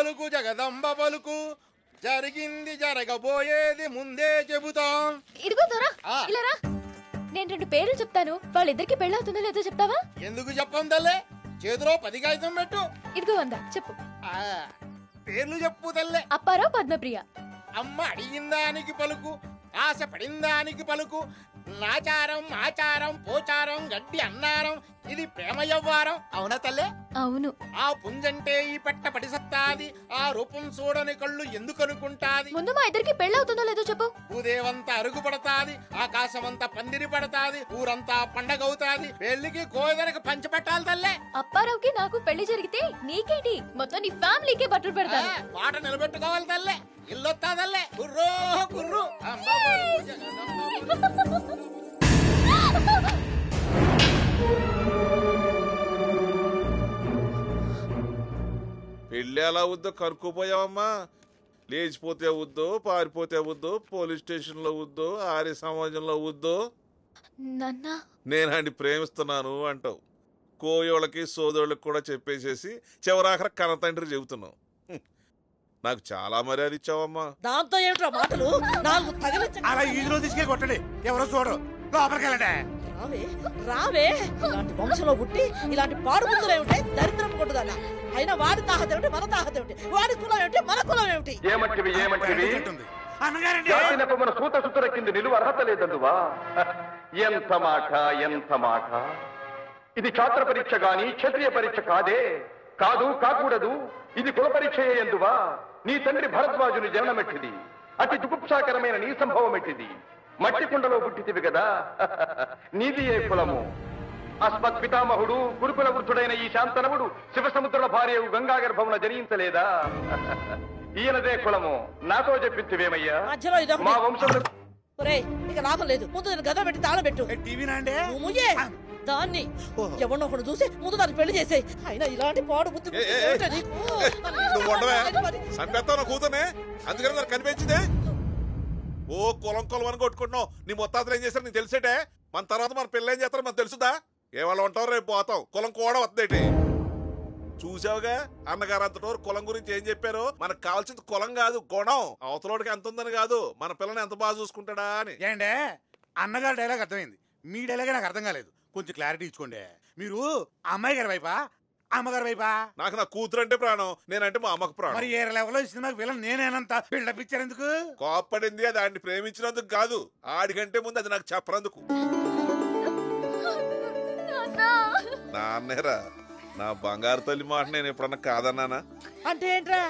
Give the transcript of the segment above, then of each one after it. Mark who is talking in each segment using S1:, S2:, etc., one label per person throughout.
S1: పలుకు జగదంబ పలుకు, జరిగింది జరగబోయేది ముందే చెబుతాం.
S2: ఇదిగో దొరా, ఇలా రా. నేను 2 పేర్లు చెప్తాను, వాళ్ళిద్దరికి పెళ్ళవుతుందో లేదో చెప్తావా?
S1: ఎందుకు చెప్పం తల్లే, చేతిలో 10 కాగితం పెట్టు.
S2: ఇదిగో 100 చెప్పు.
S1: పేర్లు చెప్పు తల్లే.
S2: అప్పారావు, పద్మప్రియ.
S1: అమ్మ అడిగిందానికి పలుకు, ఆశ పడిందానికి పలుకు, నాచారం ఆచారం పోచారం గడ్డి అన్నారం, ఇది ప్రేమ యవ్వారం. అవునా తల్లే?
S2: అవును.
S1: ఆ పుంజంటే ఈ పెట్ట పడిసత్తాది, ఆ రూపం చూడని కళ్ళు ఎందుకనుకుంటాది.
S2: ముందు మా ఇద్దరికి పెళ్ళవుతుందో లేదో చెప్పు.
S1: భూదేవంతా అరుగు పడతాది, ఆకాశమంతా పందిరి పడతాది, ఊరంతా పండగవుతాది, పెళ్లికి కోదరికి పంచి పెట్టాలి తల్లే.
S2: అప్పారావుకి నాకు పెళ్లి జరిగితే నీకేంటి, మొత్తం నీ ఫ్యామిలీకే బట్టలు పెడతాను.
S1: మాట నిలబెట్టుకోవాలి తల్లే. ఇల్లొత్తా తల్లే. కుర్రో కుర్రు.
S3: పెళ్ళి ఎలా అవుద్దో కనుక్కోపోయావమ్మా. లేచిపోతే అవుద్దో, పారిపోతే అవుద్దో, పోలీస్ స్టేషన్ లో అవుద్దో, ఆర్య సమాజంలో అవుద్దో. నేనండి ప్రేమిస్తున్నాను అంటావు, కోయోళ్ళకి సోదరుళ్ళకి కూడా చెప్పేసేసి చివరాఖర కనతండ్రి చెబుతున్నావు. నాకు చాలా మర్యాద ఇచ్చావమ్మా.
S4: దాంతో ఏమిట్రా మాటలు?
S5: అలా ఈదులో తీసుకెళ్ళి కొట్టండి, ఎవరో చూడరు, లోపలికెళ్ళండి.
S4: రావే రావే, ఇలాంటి వంశంలో పుట్టి ఇలాంటి పాడు ముందులు ఏమిటి? దరిద్రం కొట్టుదన్న. అయినా వాడి తాహత ఏమిటి, మన తాహత ఏమిటి? వాడి కులం ఏమిటి, మన కులం ఏమిటి?
S6: మన సూత సుతుల కింద నిలువ అర్హత లేదందువా? ఎంత మాట, ఎంత మాట! ఇది ఛాత్ర పరీక్ష గాని క్షత్రియ పరీక్ష కాదే. కాదు, కాకూడదు. ఇది కుల పరీక్ష ఎందువా? నీ తండ్రి భరద్వాజుని జననమెట్టిది, అతి దుగుప్సాకరమైన నీ సంభవం ఎట్టిది. మట్టి కుండలో పుట్టితివి కదా. నీది ఏ కులము? అస్మత్ పితామహుడు గురుకుల వృద్ధుడైన ఈ శాంతనవుడు శివసముద్రుల భార్యవు గంగా గర్భమున జనించలేదా? ఈయనదే కులము. నాతో చెప్పింతివేమయ్యా? మా వంశంలో
S4: ఇక లాభం లేదు, ముందు నేను గద పెట్టి తాళం పెట్టు. దాన్ని ఎవరినో ఒకడు చూసి ముందు దాన్ని పెళ్లి చేసేయి. అయినా ఇలాంటి పాడు బుద్ధి
S3: కూతునే అందుకని నాకు కనిపించిందే. ఓ కులం కులం అని కొట్టుకుంటున్నావు. నీ మొత్తాతలు ఏం చేస్తారు నీకు తెలిసేటే. మన తర్వాత మన పిల్లలు ఏం చేస్తారో మనకు తెలుసుదా? ఏ వాళ్ళు ఉంటారు, రేపు పోతాం. కులం కూడా వస్తుందేటి. చూసావుగా అన్నగారు అంతటోరు కులం గురించి ఏం చెప్పారో. మనకు కావాల్సింది కులం కాదు, గుణం. అవతలోడికి ఎంత ఉందని కాదు, మన పిల్లని ఎంత బాగా చూసుకుంటాడా అని.
S5: ఏంటే అన్నగారు డైలాగ్ అర్థమైంది, మీ డైలాగే నాకు అర్థం కాలేదు. కొంచెం క్లారిటీ ఇచ్చుకోండి. మీరు అమ్మాయి గారి వైపా, అమ్మగారి వైపా?
S3: నాకు నా కూతురు అంటే ప్రాణం, నేనంటే మా అమ్మకు ప్రాణం.
S5: మరి ఏ లెవెల్లో ఇచ్చిన విలన్ నేనేనంత బిల్డప్ ఇచ్చారు ఎందుకు?
S3: కోప్పడింది అది ఆడిని ప్రేమించినందుకు కాదు, ఆడికంటే ముందు అది నాకు చెప్పనందుకు. నాన్నేరా, నా బంగారు తల్లి మాట నేను ఎప్పుడన్నా కాదన్నానా?
S4: అంటే ఏంట్రా,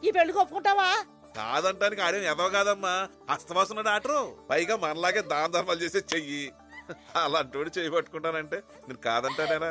S4: ఈ పెళ్లి ఒప్పుకుంటావా?
S3: కాదంటానికి ఆడేం ఎదవ కాదమ్మా, హస్తవాసన డాక్టరు. పైగా మనలాగే దాన ధర్మాలు చేసే చెయ్యి. అలాంటి వాడు చెయ్యి పట్టుకుంటానంటే నేను కాదంటానేనా?